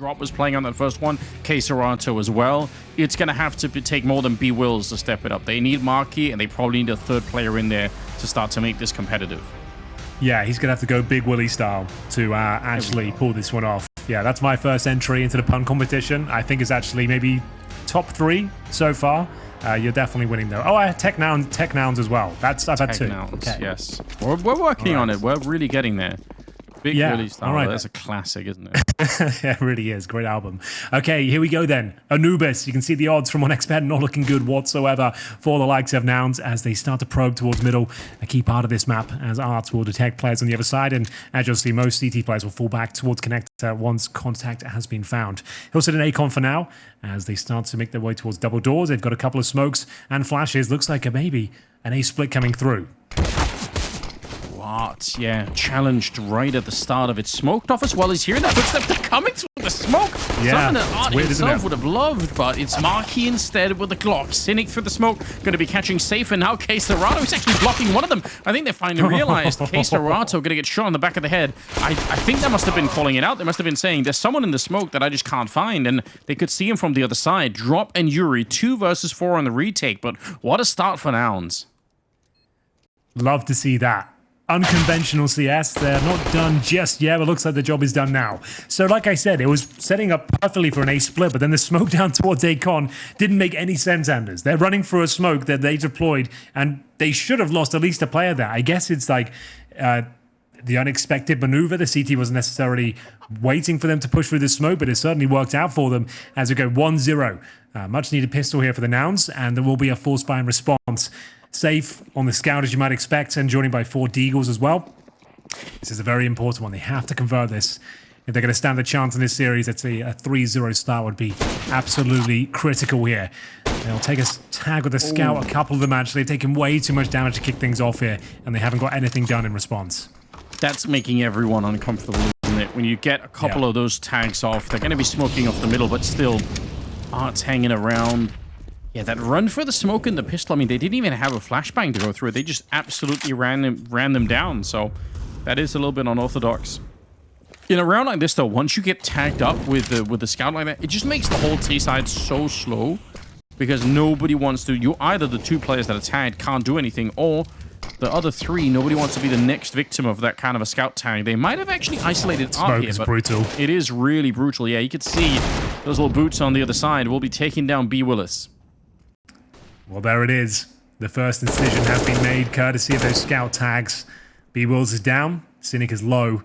Drop was playing on that first one, Serato as well. It's going to have to take more than B Wills to step it up. They need Marky, and they probably need a third player in there to start to make this competitive. Yeah, he's going to have to go Big Willie style to actually pull this one off. Yeah, that's my first entry into the pun competition. I think it's actually maybe top 3 so far. You're definitely winning though. Oh, tech nouns as well. I've had 2. Nouns, okay. Yes. We're working on it. We're really getting there. Big Willie style. All right, that's a classic, isn't it? Yeah, it really is. Great album. Okay, here we go then. Anubis. You can see the odds from 1xBet not looking good whatsoever for the likes of Nouns as they start to probe towards middle. A key part of this map as Arts will detect players on the other side, and as you'll see, most CT players will fall back towards connector once contact has been found. He'll sit an Acon for now as they start to make their way towards double doors. They've got a couple of smokes and flashes. Looks like maybe an A split coming through. What? Yeah, challenged right at the start of it. Smoked off as well. He's hearing that footstep. They're coming through the smoke. Yeah, something that Art himself would have loved, but it's Marky instead with the Glock. Cynic through the smoke. Going to be catching safe, and now Serato is actually blocking one of them. I think they finally realized Serato going to get shot in the back of the head. I think that must have been calling it out. They must have been saying, there's someone in the smoke that I just can't find, and they could see him from the other side. Drop and Yuri, 2 versus 4 on the retake, but what a start for Nouns. Love to see that. Unconventional CS. They're not done just yet, but looks like the job is done now. So like I said, it was setting up perfectly for an A split, but then the smoke down towards Acon didn't make any sense, Anders. They're running through a smoke that they deployed, and they should have lost at least a player there. I guess it's like the unexpected maneuver. The CT wasn't necessarily waiting for them to push through the smoke, but it certainly worked out for them as we go 1-0. Much needed pistol here for the Nouns, and there will be a force buy in response. Safe on the scout, as you might expect, and joining by 4 Deagles as well. This is a very important one. They have to convert this. If they're going to stand a chance in this series, a 3-0 start would be absolutely critical here. They'll take a tag with the scout, a couple of them actually. They've taken way too much damage to kick things off here, and they haven't got anything done in response. That's making everyone uncomfortable, isn't it? When you get a couple of those tags off, they're going to be smoking off the middle, but still, Art's hanging around. Yeah, that run for the smoke and the pistol, I mean, they didn't even have a flashbang to go through. They just absolutely ran them down. So that is a little bit unorthodox. In a round like this, though, once you get tagged up with the scout like that, it just makes the whole T side so slow because nobody wants to. Either the 2 players that are tagged can't do anything, or the other 3, nobody wants to be the next victim of that kind of a scout tag. They might have actually isolated Art here, but brutal. It is really brutal. Yeah, you could see those little boots on the other side will be taking down B Willis. Well, there it is. The first incision has been made, courtesy of those scout tags. B Wills is down, Cynic is low.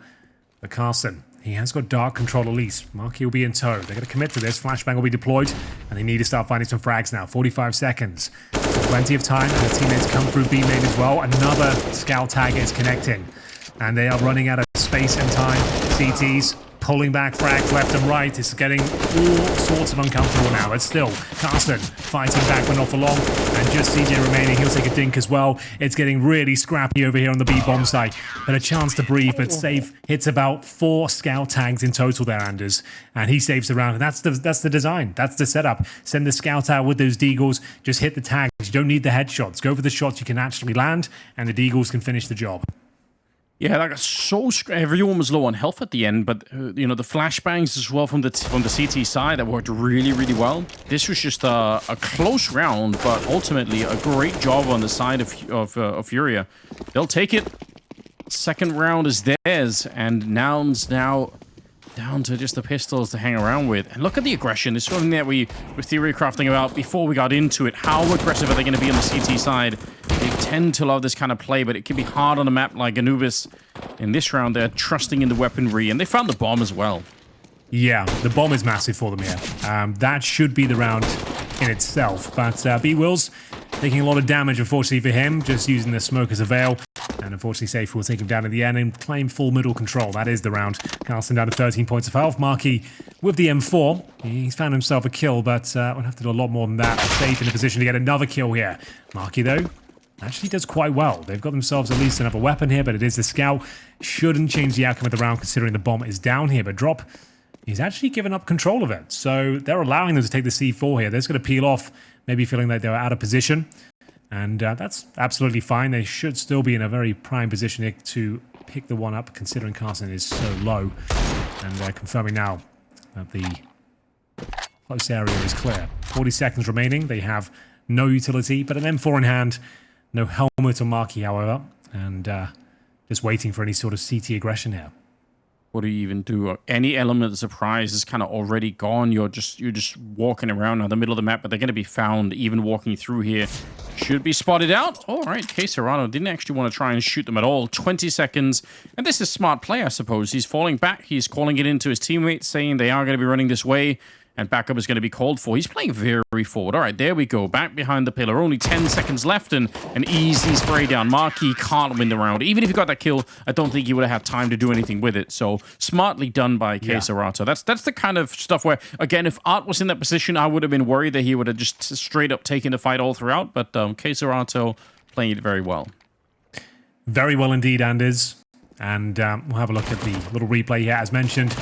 But Carson, he has got dark control at least. Marky will be in tow. They're going to commit to this. Flashbang will be deployed, and they need to start finding some frags now. 45 seconds. Plenty of time, and the teammates come through B main as well. Another scout tag is connecting, and they are running out of space and time. CTs pulling back frags left and right. It's getting all sorts of uncomfortable now. But still, Carson fighting back but not for long. And just CJ remaining. He'll take a dink as well. It's getting really scrappy over here on the B bomb site. But a chance to breathe. But Safe hits about 4 scout tags in total there, Anders. And he saves the round. And that's the design. That's the setup. Send the scout out with those Deagles. Just hit the tags. You don't need the headshots. Go for the shots you can actually land. And the Deagles can finish the job. Yeah, that got so everyone was low on health at the end, but you know, the flashbangs as well from the CT side that worked really, really well. This was just a close round, but ultimately a great job on the side of FURIA. They'll take it. Second round is theirs, and Nouns now down to just the pistols to hang around with. And look at the aggression. This is something that we were theory crafting about before we got into it. How aggressive are they going to be on the CT side? They tend to love this kind of play, but it can be hard on a map like Anubis. In this round, they're trusting in the weaponry, and they found the bomb as well. Yeah, the bomb is massive for them here. That should be the round in itself. But B Wills taking a lot of damage, unfortunately for him, just using the smoke as a veil. And unfortunately, Safe will take him down in the end and claim full middle control. That is the round. Carlson down to 13 points of health. Marky with the M4. He's found himself a kill, but we'll have to do a lot more than that. Safe in a position to get another kill here. Marky, though, actually does quite well. They've got themselves at least another weapon here, but it is the scout. Shouldn't change the outcome of the round considering the bomb is down here, but Drop is actually given up control of it. So they're allowing them to take the C4 here. They're just going to peel off, maybe feeling like they're out of position. And that's absolutely fine. They should still be in a very prime position here to pick the one up, considering Carson is so low. And confirming now, that the close area is clear. 40 seconds remaining. They have no utility, but an M4 in hand. No helmet or marquee, however. And just waiting for any sort of CT aggression here. What do you even do? Any element of surprise is kind of already gone. You're just walking around in the middle of the map, but they're going to be found even walking through here. Should be spotted out. All right, Serrano didn't actually want to try and shoot them at all. 20 seconds. And this is smart play, I suppose. He's falling back. He's calling it into his teammates, saying they are going to be running this way. And backup is going to be called for. He's playing very forward. All right, there we go. Back behind the pillar. Only 10 seconds left and an easy spray down. Marquis can't win the round. Even if he got that kill, I don't think he would have had time to do anything with it. So smartly done by Serato. That's the kind of stuff where, again, if Art was in that position, I would have been worried that he would have just straight up taken the fight all throughout. But Serato playing it very well. Very well indeed, Anders. And we'll have a look at the little replay here. As mentioned,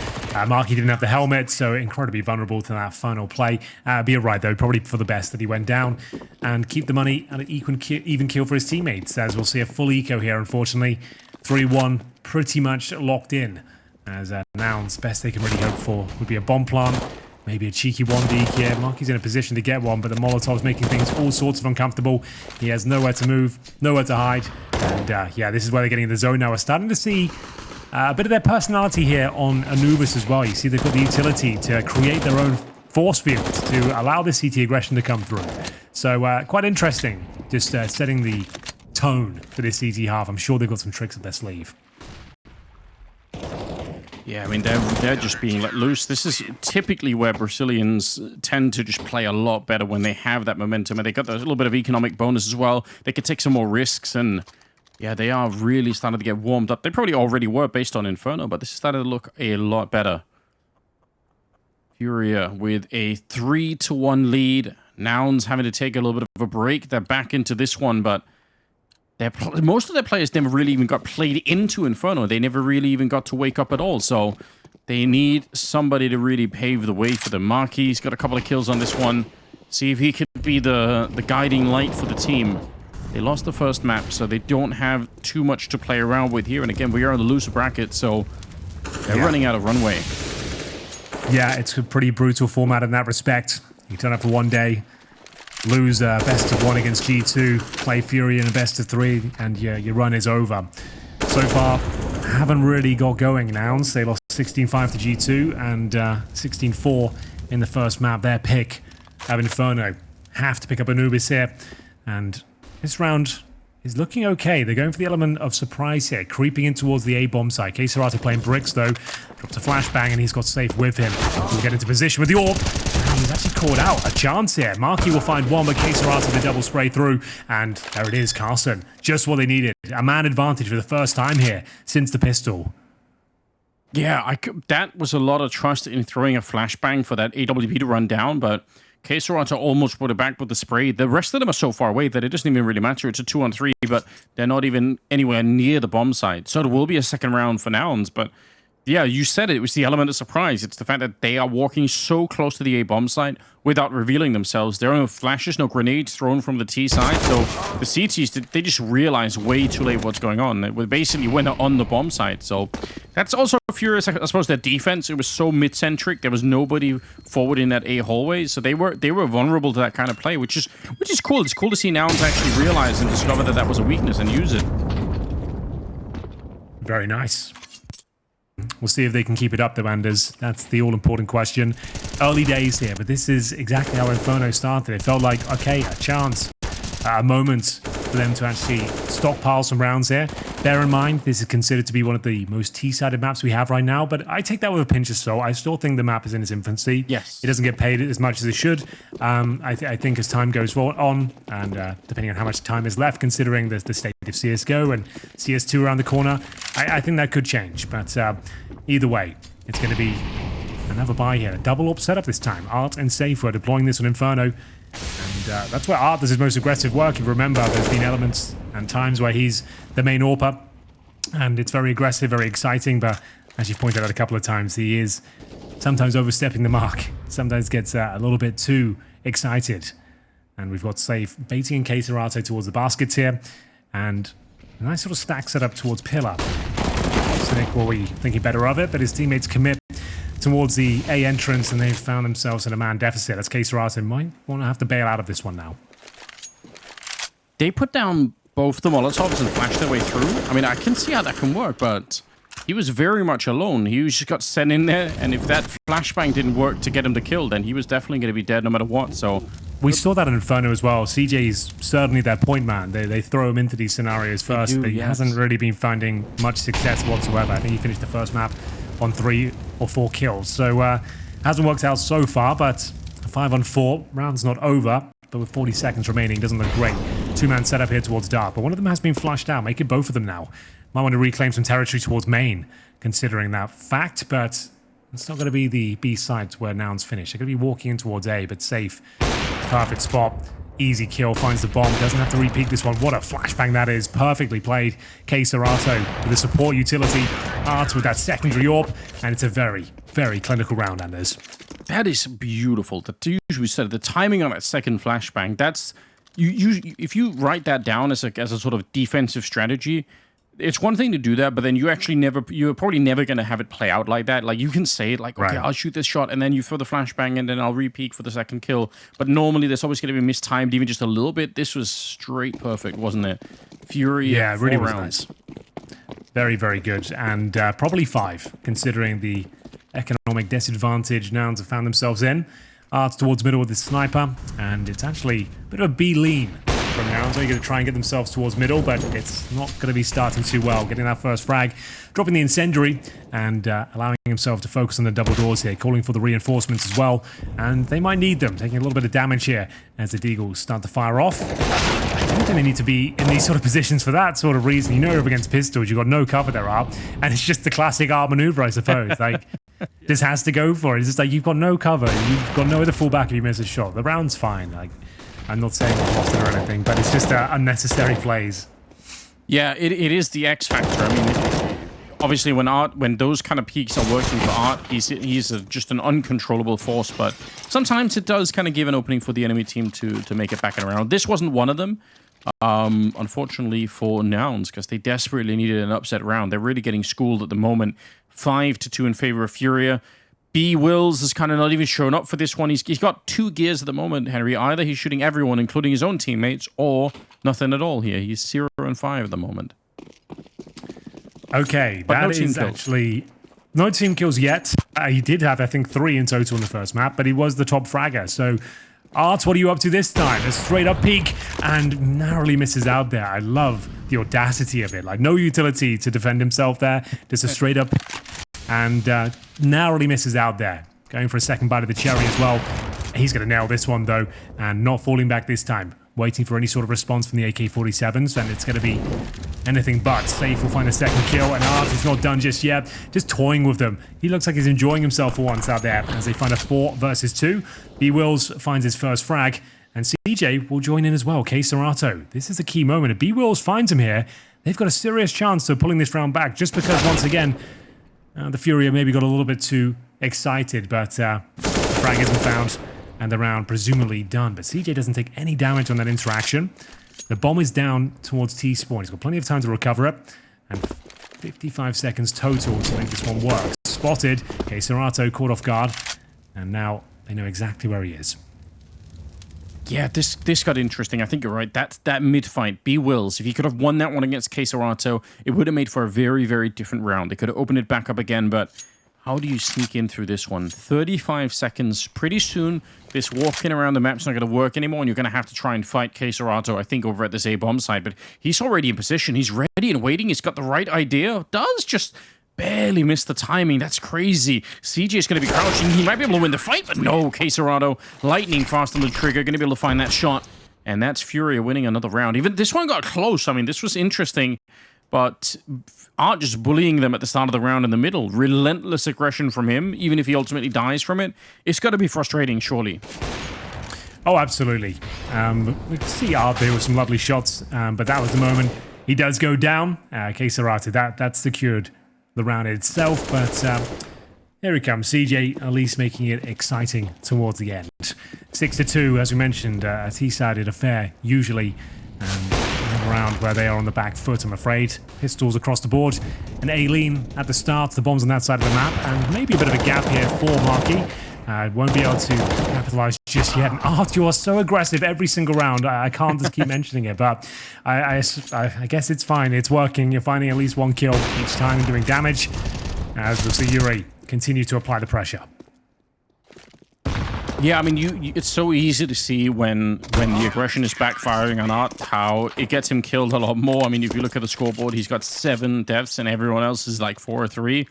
Marquis didn't have the helmet, so incredibly vulnerable to that final play. Be right, though, probably for the best that he went down and keep the money at an even kill for his teammates, as we'll see a full eco here, unfortunately. 3-1, pretty much locked in, as Nouns, best they can really hope for would be a bomb plant, maybe a cheeky 1D here. Marquis in a position to get one, but the Molotov's making things all sorts of uncomfortable. He has nowhere to move, nowhere to hide. And yeah, this is where they're getting in the zone now. We're starting to see a bit of their personality here on Anubis as well. You see they've got the utility to create their own force fields to allow the CT aggression to come through. So quite interesting, just setting the tone for this CT half. I'm sure they've got some tricks up their sleeve. Yeah, I mean, they're just being let loose. This is typically where Brazilians tend to just play a lot better when they have that momentum. And they got a little bit of economic bonus as well. They could take some more risks. And yeah, they are really starting to get warmed up. They probably already were based on Inferno, but this is starting to look a lot better. FURIA with a 3-1 lead. Nouns having to take a little bit of a break. They're back into this one, but most of their players never really even got played into Inferno. They never really even got to wake up at all. So they need somebody to really pave the way for them. Marquis got a couple of kills on this one. See if he could be the guiding light for the team. They lost the first map, so they don't have too much to play around with here. And again, we are in the loser bracket, so they're running out of runway. Yeah, it's a pretty brutal format in that respect. You turn up for one day, lose best of 1 against G2, play Fury in a best of 3, and your run is over. So far, haven't really got going now. They lost 16-5 to G2 and 16-4 in the first map. Their pick of Inferno. Have to pick up Anubis here. And this round is looking okay. They're going for the element of surprise here, creeping in towards the A-bomb side. Serrano playing bricks, though. Drops a flashbang, and he's got safe with him. He'll get into position with the orb. He's actually caught out. A chance here. Marquis will find one, but Serrano the double spray through. And there it is, Carson. Just what they needed. A man advantage for the first time here since the pistol. Yeah, that was a lot of trust in throwing a flashbang for that AWP to run down, but Serrano almost put it back with the spray. The rest of them are so far away that it doesn't even really matter. It's a 2-on-3, but they're not even anywhere near the bomb site. So there will be a second round for Nouns, but yeah, you said it. It was the element of surprise. It's the fact that they are walking so close to the A bomb site without revealing themselves. There are no flashes, no grenades thrown from the T side. So the CTs, they just realized way too late what's going on. It was basically when they're on the bomb site. So that's also furious. I suppose their defense, it was so mid-centric. There was nobody forward in that A hallway. So they were vulnerable to that kind of play, which is cool. It's cool to see Nouns actually realize and discover that that was a weakness and use it. Very nice. We'll see if they can keep it up, though, Anders. That's the all-important question. Early days here, but this is exactly how Inferno started. It felt like, okay, a chance, a moment for them to actually stockpile some rounds here. Bear in mind, this is considered to be one of the most T-sided maps we have right now, but I take that with a pinch of salt. I still think the map is in its infancy. Yes. It doesn't get paid as much as it should. I think as time goes on, and depending on how much time is left, considering the state of CSGO and CS2 around the corner, I think that could change. But either way, it's going to be another buy here. A double AWP setup this time. Art and Safe were deploying this on Inferno. And that's where Art does his most aggressive work. If you remember, there's been elements and times where he's the main AWPer. And it's very aggressive, very exciting. But as you've pointed out a couple of times, he is sometimes overstepping the mark. Sometimes gets a little bit too excited. And we've got Safe baiting in Serrano towards the baskets here. And a nice sort of stack set up towards Pillar. Cynic will be thinking better of it, but his teammates commit towards the A entrance, and they've found themselves in a man deficit. As K-Serato might want to have to bail out of this one now. They put down both the Molotovs and flashed their way through. I mean, I can see how that can work, but he was very much alone. He just got sent in there, and if that flashbang didn't work to get him to kill, then he was definitely going to be dead no matter what, so... We saw that in Inferno as well. CJ's certainly their point man. They throw him into these scenarios first, but he hasn't really been finding much success whatsoever. I think he finished the first map on 3 or 4 kills, so hasn't worked out so far, but 5 on 4, round's not over, but with 40 seconds remaining, doesn't look great. 2-man setup here towards Dark, but one of them has been flushed out, making both of them now. Might want to reclaim some territory towards main, considering that fact, but it's not going to be the B site where Nouns finish. They're going to be walking in towards A, but safe. Perfect spot. Easy kill. Finds the bomb. Doesn't have to repeat this one. What a flashbang that is. Perfectly played. K-Serato with a support utility. Art with that secondary AWP, and it's a very, very clinical round, Anders. That is beautiful. As we said, the timing on that second flashbang, that's... if you write that down as a sort of defensive strategy, it's one thing to do that, but then you're probably never going to have it play out like that. Like, you can say it like, okay, I'll shoot this shot, and then you throw the flashbang, and then I'll re-peek for the second kill. But normally, there's always going to be mistimed, even just a little bit. This was straight perfect, wasn't it? FURIA, yeah, really was rounds. Nice. Very, very good. And probably 5, considering the economic disadvantage Nouns have found themselves in. Arts towards middle with the sniper, and it's actually a bit of a B lean from Nouns. They're going to try and get themselves towards middle, but it's not going to be starting too well. Getting that first frag, dropping the incendiary, and allowing himself to focus on the double doors here, calling for the reinforcements as well. And they might need them, taking a little bit of damage here as the Deagles start to fire off. I don't think they need to be in these sort of positions for that sort of reason. You know, you're up against pistols, you've got no cover there, Art, and it's just the classic Art maneuver, I suppose. Like, this has to go for it. It's just like, you've got no cover, you've got no other fallback if you miss a shot. The round's fine. Like, I'm not saying I've lost it or anything, but it's just unnecessary plays. Yeah, it is the X factor. I mean, obviously, when those kind of peaks are working for Art, he's just an uncontrollable force. But sometimes it does kind of give an opening for the enemy team to make it back and around. This wasn't one of them, unfortunately for Nouns, because they desperately needed an upset round. They're really getting schooled at the moment. 5-2 in favor of FURIA. B Wills has kind of not even shown up for this one. He's got 2 gears at the moment, Henry. Either he's shooting everyone, including his own teammates, or nothing at all here. He's 0 and 5 at the moment. Okay, but that is actually no team kills yet. He did have, I think, 3 in total in the first map, but he was the top fragger. So, Art, what are you up to this time? A straight up peek and narrowly misses out there. I love the audacity of it. Like, no utility to defend himself there. Just a straight up and narrowly misses out there. Going for a second bite of the cherry as well. He's going to nail this one, though, and not falling back this time. Waiting for any sort of response from the AK-47s, and it's going to be anything but. Safe will find a second kill, and Art is not done just yet. Just toying with them. He looks like he's enjoying himself for once out there as they find a 4 versus 2. B Wills finds his first frag, and CJ will join in as well. K-Serato. This is a key moment. If B Wills finds him here, they've got a serious chance of pulling this round back, just because, once again, the FURIA maybe got a little bit too excited, but the frag isn't found, and the round presumably done. But CJ doesn't take any damage on that interaction. The bomb is down towards T-spawn. He's got plenty of time to recover it, and 55 seconds total to make this one work. Spotted. K-Serato caught off guard, and now they know exactly where he is. Yeah, this got interesting. I think you're right. That mid-fight, B Wills, if he could have won that one against K-Serato, it would have made for a very, very different round. They could have opened it back up again, but how do you sneak in through this one? 35 seconds. Pretty soon, this walking around the map's not going to work anymore, and you're going to have to try and fight K-Serato, I think, over at this A-bomb side. But he's already in position. He's ready and waiting. He's got the right idea. Does just barely miss the timing. That's crazy. CJ's going to be crouching. He might be able to win the fight, but no. K-Serato, lightning fast on the trigger, going to be able to find that shot. And that's FURIA winning another round. Even this one got close. I mean, this was interesting, but Art just bullying them at the start of the round in the middle. Relentless aggression from him, even if he ultimately dies from it. It's got to be frustrating, surely. Oh, absolutely. We can see Art there with some lovely shots, but that was the moment he does go down. K-Serato, that secured the round itself, but here he comes. CJ at least making it exciting towards the end. 6-2, as we mentioned, a T-sided affair usually. round where they are on the back foot, I'm afraid. Pistols across the board. An A-lean at the start, the bombs on that side of the map, and maybe a bit of a gap here for Marky. Won't be able to capitalize just yet. And Art, you are so aggressive every single round. I can't just keep mentioning it, but I guess it's fine. It's working. You're finding at least one kill each time and doing damage. As we'll see Yuri continue to apply the pressure. Yeah, I mean, it's so easy to see when the aggression is backfiring on Art, how it gets him killed a lot more. I mean, if you look at the scoreboard, he's got 7 deaths and everyone else is like 4 or 3.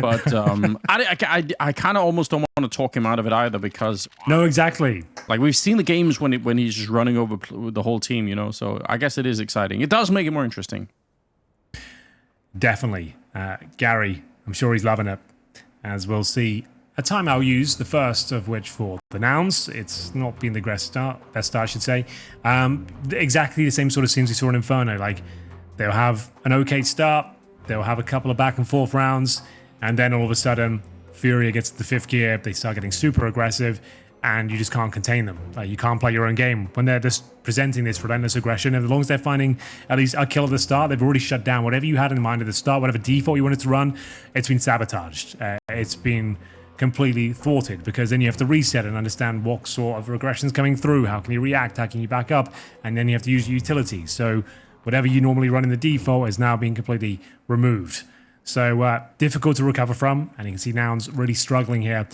But I kind of almost don't want to talk him out of it either, because... No, exactly. Like, we've seen the games when he's just running over the whole team, you know? So I guess it is exciting. It does make it more interesting. Definitely. Gary, I'm sure he's loving it, as we'll see. A timeout used, the first of which for the Nouns. It's not been the best start, I should say. Exactly the same sort of scenes we saw in Inferno. Like, they'll have an okay start, they'll have a couple of back and forth rounds, and then all of a sudden, FURIA gets to the 5th gear, they start getting super aggressive, and you just can't contain them. Like, you can't play your own game. When they're just presenting this relentless aggression, and as long as they're finding at least a kill at the start, they've already shut down whatever you had in mind at the start, whatever default you wanted to run, it's been sabotaged. It's been completely thwarted, because then you have to reset and understand what sort of regression's coming through, how can you react, how can you back up, and then you have to use utilities. So whatever you normally run in the default is now being completely removed. So difficult to recover from, and you can see Nouns really struggling here.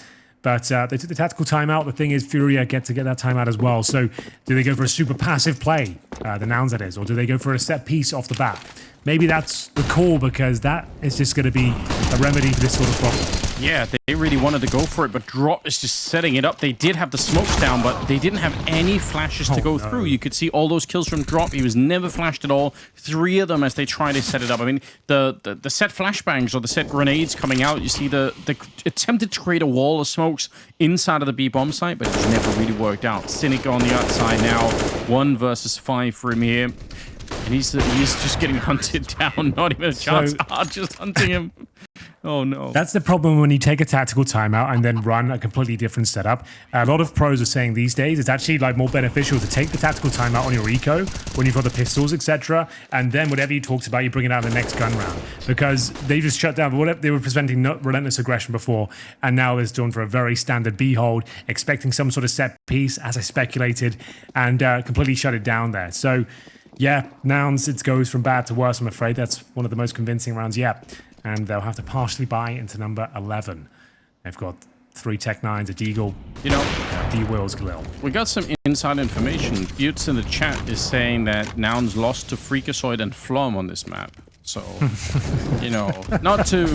But they took the tactical timeout. The thing is, FURIA get that timeout as well. So do they go for a super passive play, the Nouns that is, or do they go for a set piece off the bat? Maybe that's the call, because that is just going to be a remedy for this sort of problem. Yeah, they really wanted to go for it, but Drop is just setting it up. They did have the smokes down, but they didn't have any flashes to go through. You could see all those kills from Drop. He was never flashed at all. 3 of them as they try to set it up. I mean, the set flashbangs or the set grenades coming out, you see the attempted to create a wall of smokes inside of the B-bomb site, but it's never really worked out. Cynic on the outside now. 1 versus 5 for him here. And he's just getting hunted down. Not even a chance. Just hunting him. Oh, no. That's the problem when you take a tactical timeout and then run a completely different setup. A lot of pros are saying these days it's actually like more beneficial to take the tactical timeout on your eco when you've got the pistols, etc. And then whatever you talked about, you bring it out in the next gun round. Because they just shut down. They were presenting relentless aggression before, and now they're done for a very standard B hold, expecting some sort of set piece, as I speculated, and completely shut it down there. So, yeah, Nouns, it goes from bad to worse, I'm afraid. That's one of the most convincing rounds yet. And they'll have to partially buy into number 11. They've got 3 Tech-9s, a Deagle, you know, D-Wills, Galil. We got some inside information. Butts in the chat is saying that Nouns lost to Freakazoid and Flom on this map. So, you know, not to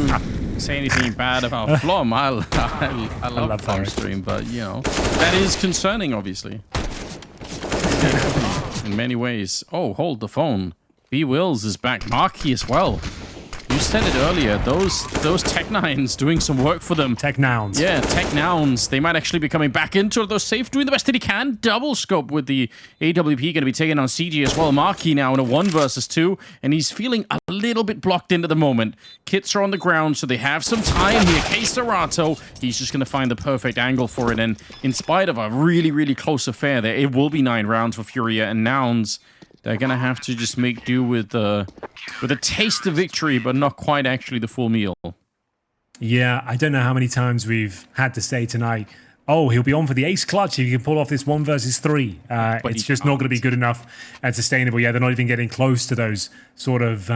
say anything bad about Flom. I love Flom stream, but, you know, that is concerning, obviously. In many ways. Oh, hold the phone. B-Wills is back. Marky as well. You said it earlier, those Tech-9s doing some work for them. Tech-Nouns. Yeah, Tech-Nouns. They might actually be coming back into those safe, doing the best that he can. Double scope with the AWP going to be taking on CG as well. Marky now in a 1 versus 2, and he's feeling a little bit blocked in at the moment. Kits are on the ground, so they have some time here. K-Serato, he's just going to find the perfect angle for it, and in spite of a really, really close affair there, it will be 9 rounds for FURIA and Nouns. They're going to have to just make do with a taste of victory, but not quite actually the full meal. Yeah, I don't know how many times we've had to say tonight, oh, he'll be on for the ace clutch if you can pull off this 1 versus 3. It's just not going to be good enough and sustainable. Yeah, they're not even getting close to those sort of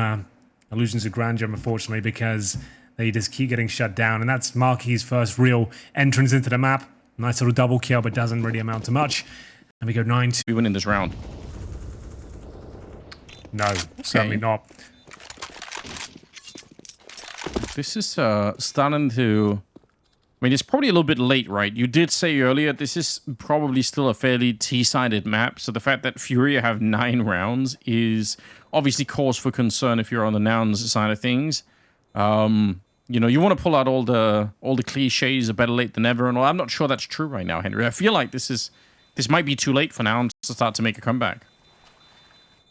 illusions of grandeur, unfortunately, because they just keep getting shut down. And that's Marky's first real entrance into the map. Nice little double kill, but doesn't really amount to much. And we go 9-2. We win in this round. No, certainly not. This is starting to... I mean, it's probably a little bit late, right? You did say earlier, this is probably still a fairly T-sided map, so the fact that FURIA have 9 rounds is obviously cause for concern if you're on the Nouns side of things. You know, you want to pull out all the cliches, a better late than never, and all. I'm not sure that's true right now, Henry. I feel like this might be too late for Nouns to start to make a comeback.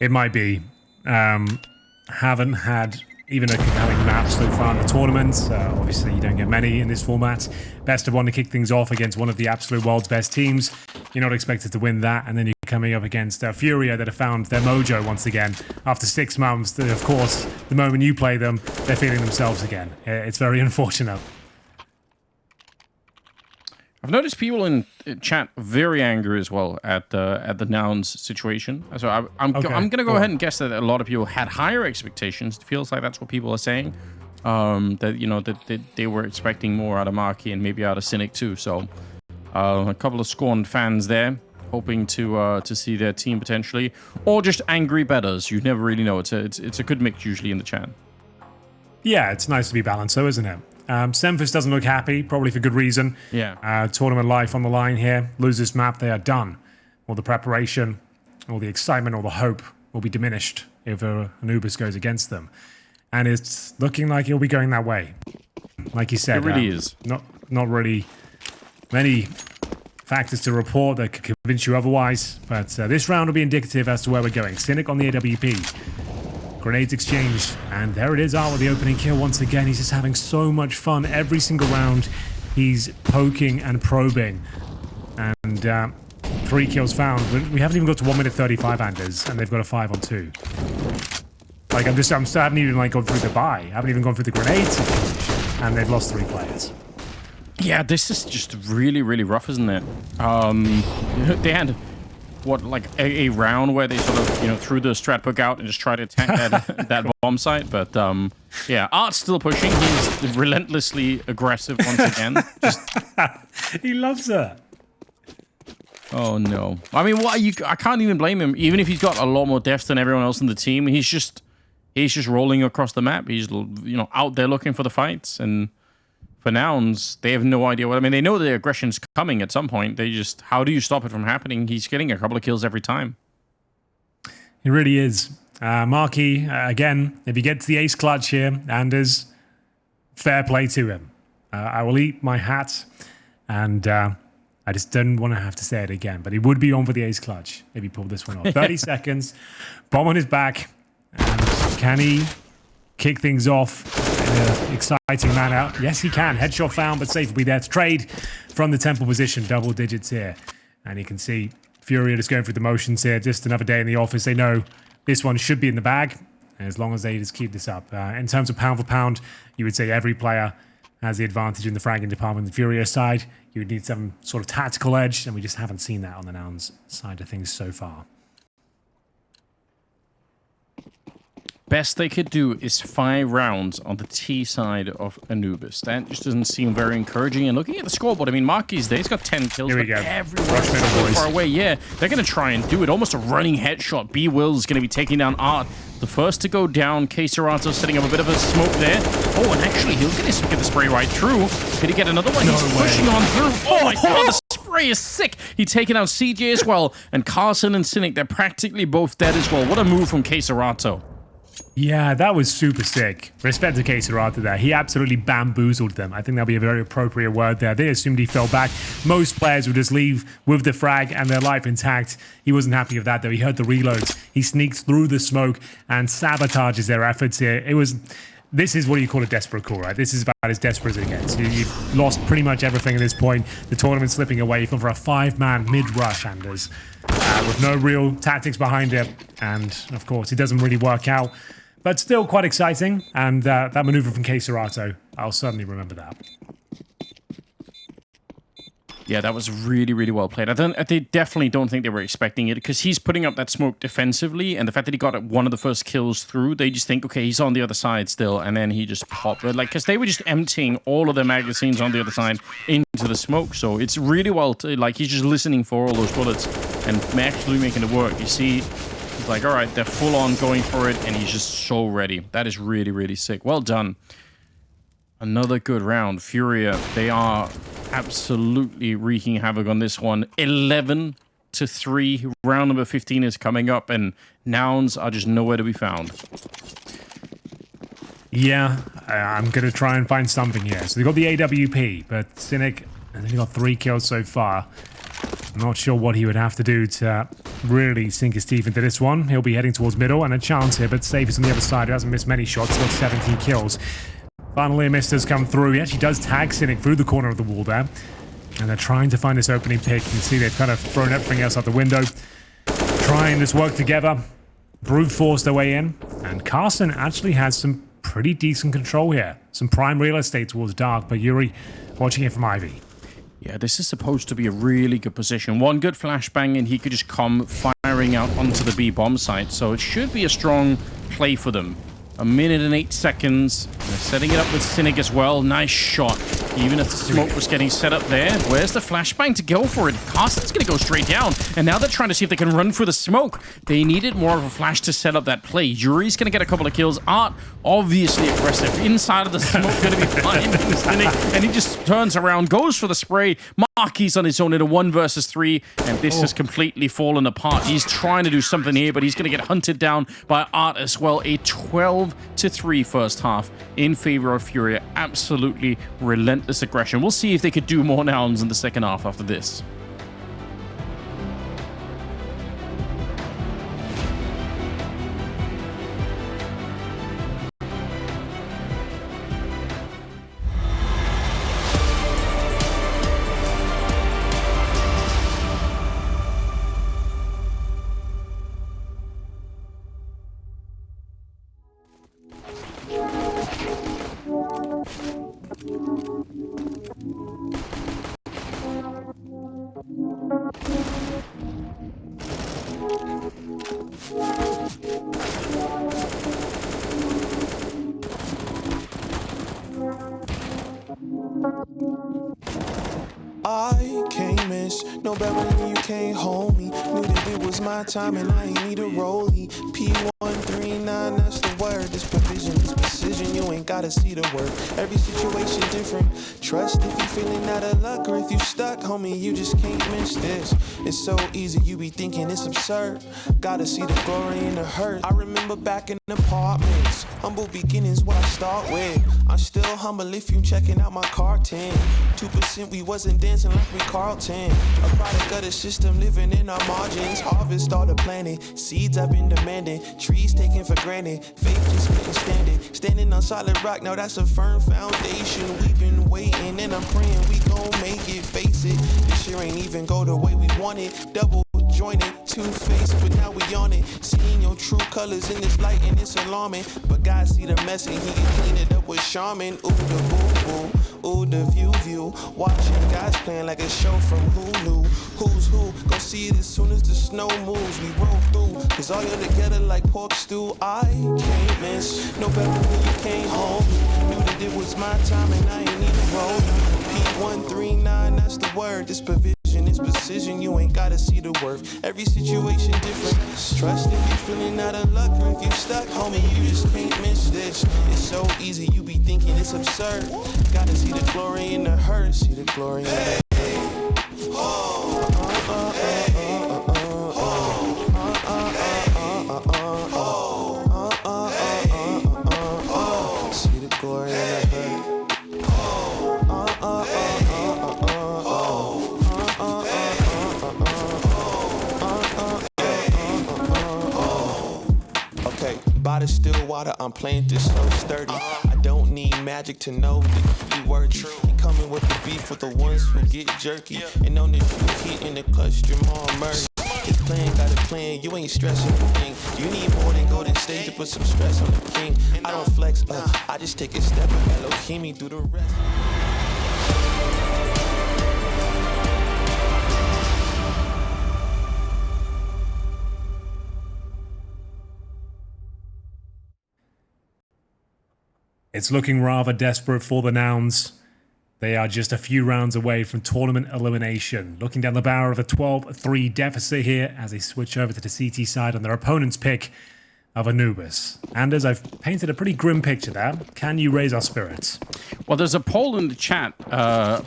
It might be. Haven't had even a compelling map so far in the tournament. Obviously, you don't get many in this format. Best of 1 to kick things off against one of the absolute world's best teams. You're not expected to win that, and then you coming up against FURIA that have found their mojo once again after 6 months. Of course, the moment you play them, they're feeling themselves again. It's very unfortunate. I've noticed people in chat very angry as well at the Nouns situation. So I'm going to go ahead and guess that a lot of people had higher expectations. It feels like that's what people are saying. That that they were expecting more out of Marky and maybe out of Cynic too. So a couple of scorned fans there, hoping to see their team potentially, or just angry betters. You never really know. It's a good mix usually in the chat. Yeah, it's nice to be balanced, though, isn't it? Semphis doesn't look happy, probably for good reason. Yeah. Tournament life on the line here. Lose this map, they are done. All the preparation, all the excitement, all the hope will be diminished if Anubis goes against them. And it's looking like he'll be going that way. Like you said, it really is. Not really many factors to report that could convince you otherwise. But this round will be indicative as to where we're going. Cynic on the AWP. Grenades exchanged, and there it is, Art with the opening kill once again. He's just having so much fun every single round. He's poking and probing, and 3 kills found. We haven't even got to 1 minute 35, Anders, and they've got a 5-on-2. Like I haven't even like gone through the buy. I haven't even gone through the grenades, and they've lost 3 players. Yeah, this is just really, really rough, isn't it? They had what, like a round where they sort of, threw the strat book out and just tried to attack that bomb site. But yeah, Art's still pushing. He's relentlessly aggressive once again. He loves it. Oh no! I mean, I can't even blame him. Even if he's got a lot more depth than everyone else in the team, he's just rolling across the map. He's out there looking for the fights. And for Nouns, they have no idea what. I mean, they know the aggression's coming at some point. They just, how do you stop it from happening? He's getting a couple of kills every time. He really is. Marky, again, if he gets the ace clutch here, Anders, fair play to him. I will eat my hat, and I just didn't want to have to say it again, but he would be on for the ace clutch if he pulled this one off. 30 seconds, bomb on his back, and can he kick things off in an exciting manner? Yes, he can. Headshot found, but safe will be there to trade from the temple position. Double digits here. And you can see FURIA just going through the motions here. Just another day in the office. They know this one should be in the bag, as long as they just keep this up. In terms of pound for pound, you would say every player has the advantage in the fragging department. The FURIA side, you would need some sort of tactical edge, and we just haven't seen that on the Nouns side of things so far. Best they could do is 5 rounds on the T side of Anubis. That just doesn't seem very encouraging. And looking at the scoreboard, I mean, Marky's there. He's got 10 kills. Here we go. Everyone's so far away. Yeah, they're going to try and do it. Almost a running headshot. B Will's going to be taking down Art. The first to go down. K Serato setting up a bit of a smoke there. Oh, and actually, he'll get the spray right through. Could he get another one? He's pushing on through. Oh my god, the spray is sick. He's taking out CJ as well. And Carson and Cynic, they're practically both dead as well. What a move from K Serato. Yeah, that was super sick. Respect to K Serato there. He absolutely bamboozled them. I think that'll be a very appropriate word there. They assumed he fell back. Most players would just leave with the frag and their life intact. He wasn't happy with that, though. He heard the reloads. He sneaks through the smoke and sabotages their efforts here. This is what you call a desperate call, right? This is about as desperate as it gets. You've lost pretty much everything at this point. The tournament's slipping away. You've gone for a 5-man mid-rush, Anders, with no real tactics behind it. And, of course, it doesn't really work out. But still quite exciting, and that maneuver from K Serato, I'll certainly remember that. Yeah, that was really, really well played. They definitely don't think they were expecting it, because he's putting up that smoke defensively, and the fact that he got one of the first kills through, they just think, okay, he's on the other side still, and then he just popped it. Because they were just emptying all of their magazines on the other side into the smoke, so it's really well, he's just listening for all those bullets, and actually making it work. You see, he's like, all right, they're full on going for it, and he's just so ready. That is really, really sick. Well done. Another good round. FURIA, they are absolutely wreaking havoc on this one. 11-3. Round number 15 is coming up, and Nouns are just nowhere to be found. Yeah, I'm going to try and find something here. So they got the AWP, but Cynic has only got 3 kills so far. I'm not sure what he would have to do to really sink his teeth into this one. He'll be heading towards middle, and a chance here, but Safe is on the other side. He hasn't missed many shots. He's got 17 kills. Finally, a mist has come through. He actually does tag Cynic through the corner of the wall there. And they're trying to find this opening pick. You can see they've kind of thrown everything else out the window. trying this work together. Brute force their way in. And Carson actually has some pretty decent control here. Some prime real estate towards Dark, but Yuri watching it from Ivy. Yeah, this is supposed to be a really good position. One good flashbang and he could just come firing out onto the B bomb site. So it should be a strong play for them. 1 minute and 8 seconds. They're setting it up with Cynic as well. Nice shot. Even if the smoke was getting set up there. Where's the flashbang to go for it? Carson's going to go straight down. And now they're trying to see if they can run through the smoke. They needed more of a flash to set up that play. Yuri's going to get a couple of kills. Art, obviously aggressive. Inside of the smoke, going to be fine. And he just turns around, goes for the spray. Marky's on his own in a 1 versus 3. And this has completely fallen apart. He's trying to do something here, but he's going to get hunted down by Art as well. A 12-3 first half in favor of FURIA. Absolutely relentless aggression. We'll see if they could do more Nouns in the second half after this. I can't miss no better you can't hold me. Knew that it was my time and I ain't need a rollie. P139, that's the word. This provision, this precision, you ain't gotta see the word. Every situation different. Trust if you feeling out of luck or if you stuck, homie, you just can't miss this. It's so easy, you be thinking it's absurd. Gotta see the glory and the hurt. I remember back in apartments, humble beginnings what I start with. I'm still humble if you checking out my carton. 2% we wasn't dancing like we Carlton. A product of the system living in our margins. Harvest all the planet, seeds I've been demanding. Trees taken for granted, faith just couldn't stand it. Standing on solid rock, now that's a firm foundation. We've been waiting and I'm praying we gon' make it, face it. This year ain't even go the way we want it. Double jointed, two-faced, but now we on it. Seeing your true colors in this light and it's alarming. But God see the mess and he can clean it up with Charmin. Ooh, the boo-boo, ooh, the view. Watching God's playing like a show from Hulu. Who's who? Go see it as soon as the snow moves. We roll through, cause all you're together like pork stew. I can't miss no better when you can't hold me. Knew that it was my time and I ain't even roll. P139, that's the word. This provision, this precision, you ain't gotta see the worth. Every situation different. Trust if you're feeling out of luck or if you're stuck, homie, you just can't miss this. It's so easy, you be thinking it's absurd. Gotta see the glory in the hurt, see the glory in the hurt. See the glory in the hurt. By the still water, I'm playing this so sturdy. I don't need magic to know the key word true. He coming with the beef with the ones who get jerky. And on the true heat in the clutch, Jamal Murray. His plan got a plan, you ain't stressing the thing. You need more than golden stage to put some stress on the king. I don't flex, I just take a step and Elohim do the rest. It's looking rather desperate for the Nouns. They are just a few rounds away from tournament elimination. Looking down the barrel of a 12-3 deficit here as they switch over to the CT side on their opponent's pick of Anubis. Anders, I've painted a pretty grim picture there. Can you raise our spirits? Well, there's a poll in the chat.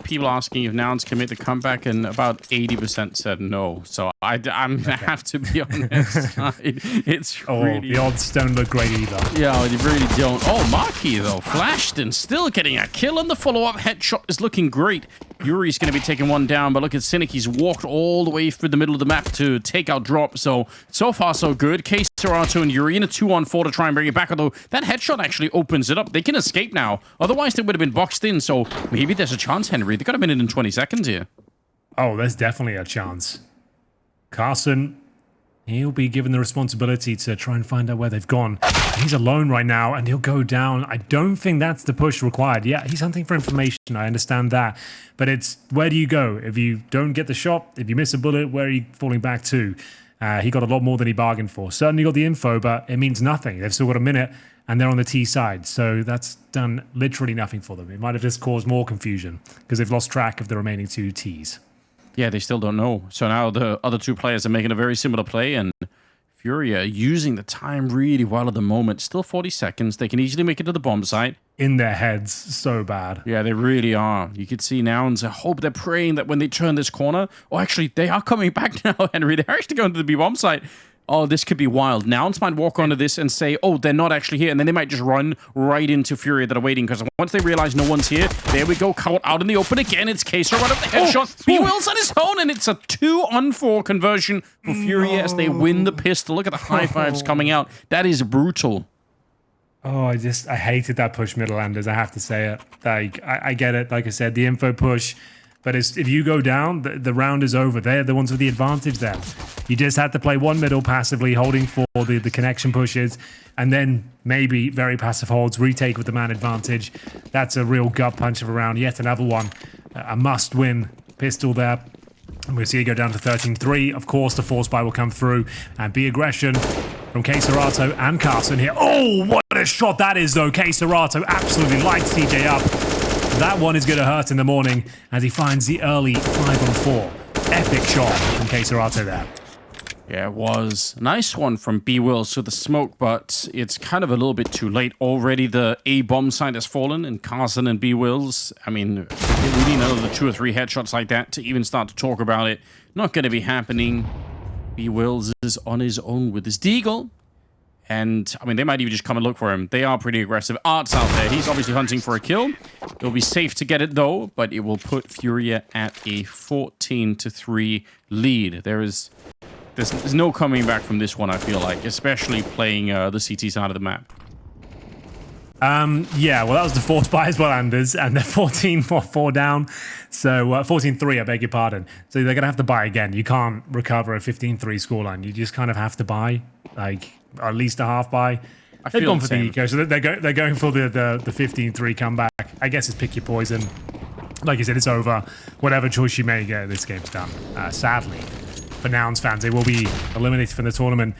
People asking if Nouns can make the comeback, and about 80% said no. So I'm going to have to be honest. It's really... the odds don't look great either. Yeah, they really don't. Oh, Marky, though, flashed and still getting a kill, and the follow-up headshot is looking great. Yuri's going to be taking one down, but look at Cynic. He's walked all the way through the middle of the map to take out Drop. So far, so good. Case Serato and Yuri in a 2-on-4 to try and bring it back, although that headshot actually opens it up. They can escape now. Otherwise, they would have been boxed in, so maybe there's a chance, Henry. They got a minute and 20 seconds here. Oh, there's definitely a chance. Carson he'll be given the responsibility to try and find out where they've gone. He's alone right now, and he'll go down. I don't think that's the push required. Yeah, he's hunting for information. I understand that. But it's, where do you go? If you don't get the shot, if you miss a bullet, where are you falling back to? He got a lot more than he bargained for. Certainly got the info, but it means nothing. They've still got a minute, and they're on the T side. So that's done literally nothing for them. It might have just caused more confusion, because they've lost track of the remaining 2 Ts. Yeah, they still don't know. So now the other 2 players are making a very similar play, and FURIA using the time really well at the moment. Still 40 seconds. They can easily make it to the bomb site. In their heads, so bad. Yeah, they really are. You could see Nouns. I hope they're praying that when they turn this corner... Oh, actually, they are coming back now, Henry. They're actually going to the B-bomb site. Oh, this could be wild. Nouns might walk onto this and say, oh, they're not actually here. And then they might just run right into FURIA that are waiting. Because once they realize no one's here, there we go. Caught out in the open again. It's Kaiser right up the headshot. B-Will's on his own. And it's a 2-on-4 conversion for FURIA as they win the pistol. Look at the high fives coming out. That is brutal. Oh, I hated that push middle, Anders. I have to say it. Like, I get it. Like I said, the info push. But if you go down, the round is over. They're the ones with the advantage then. You just had to play one middle passively, holding for the connection pushes, and then maybe very passive holds, retake with the man advantage. That's a real gut punch of a round. Yet another one. A must-win pistol there. And we'll see it go down to 13-3. Of course, the force buy will come through and be aggression from K-Serato and Carson here. Oh, what a shot that is, though. K-Serato absolutely lights CJ up. That one is going to hurt in the morning as he finds the early 5-on-4. Epic shot from K-Serato there. Yeah, it was. Nice one from B-Will. So the smoke, but it's kind of a little bit too late. Already the A-bomb site has fallen, and Carson and B-Will's, I mean, we need another 2 or 3 headshots like that to even start to talk about it. Not going to be happening. B-Will's is on his own with his deagle. And, I mean, they might even just come and look for him. They are pretty aggressive. Art's out there. He's obviously hunting for a kill. It'll be safe to get it, though, but it will put FURIA at a 14-3 lead. There's no coming back from this one, I feel like, especially playing the CT side of the map. Yeah, well, that was the force buy as well, Anders, and they're 14-4 down. So, 14-3, I beg your pardon. So they're going to have to buy again. You can't recover a 15-3 scoreline. You just kind of have to buy, like, at least a half buy. They've gone for the eco, so they're going for the 15-3 comeback. I guess it's pick your poison. Like you said, it's over. Whatever choice you make, this game's done. Sadly, for Nouns fans, they will be eliminated from the tournament.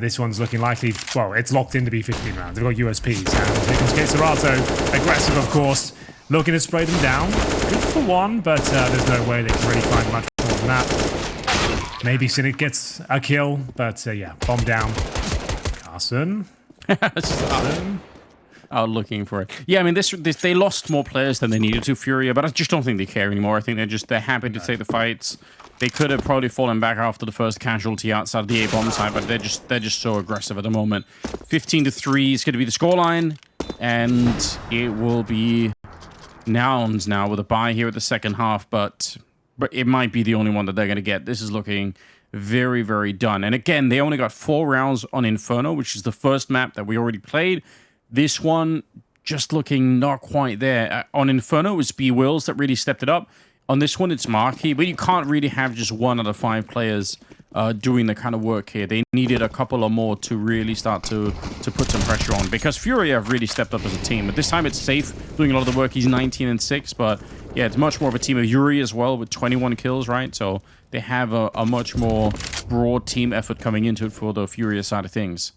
This one's looking likely, well, it's locked in to be 15 rounds. They've got USPs. And here comes K-Serato. Aggressive, of course. Looking to spray them down. Good for one, but there's no way they can really find much more than that. Maybe Cynic gets a kill, but yeah, bomb down. Carson. Out looking for it. Yeah, I mean, this they lost more players than they needed to, FURIA, but I just don't think they care anymore. I think they're happy to take the fights. They could have probably fallen back after the first casualty outside of the A-bomb side, but they're just so aggressive at the moment. 15-3 is going to be the scoreline, and it will be Nouns now with a bye here at the second half, but it might be the only one that they're going to get. This is looking very, very done. And again, they only got 4 rounds on Inferno, which is the first map that we already played. This one just looking not quite there. On Inferno, it was B-Wills that really stepped it up. On this one, it's Marquee, but you can't really have just 1 out of 5 players doing the kind of work here. They needed a couple or more to really start to put some pressure on, because FURIA have really stepped up as a team. But this time it's Safe doing a lot of the work. He's 19-6, but yeah, it's much more of a team of Yuri as well with 21 kills, right? So they have a much more broad team effort coming into it for the FURIA side of things.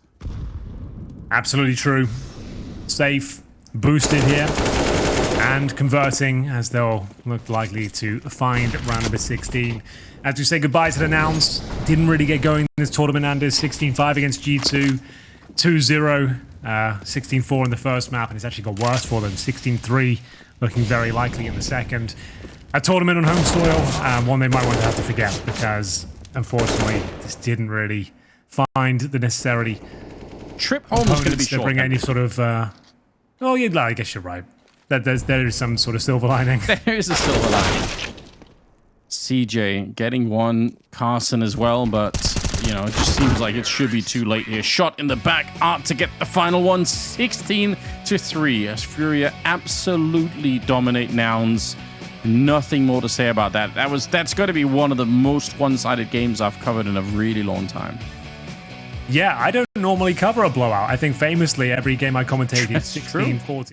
Absolutely true. Safe, boosted here, and converting as they'll look likely to find round number 16. As we say goodbye to the Nouns, didn't really get going in this tournament, Anders. 16-5 against G2, 2-0, 16-4 in the first map, and it's actually got worse for them. 16-3 looking very likely in the second. A tournament on home soil, one they might want to have to forget, because unfortunately this didn't really find the necessary trip home is going to be short. Bring any sort of oh yeah, I guess you're right. There is some sort of silver lining. There is a silver lining. CJ getting one, Carson as well, but you know, it just seems like it should be too late here. Shot in the back, Art to get the final one, 16-3, as FURIA absolutely dominate Nouns. Nothing more to say about that. That's got to be one of the most one-sided games I've covered in a really long time. Yeah, I don't normally cover a blowout. I think famously every game I commentate is 16-40.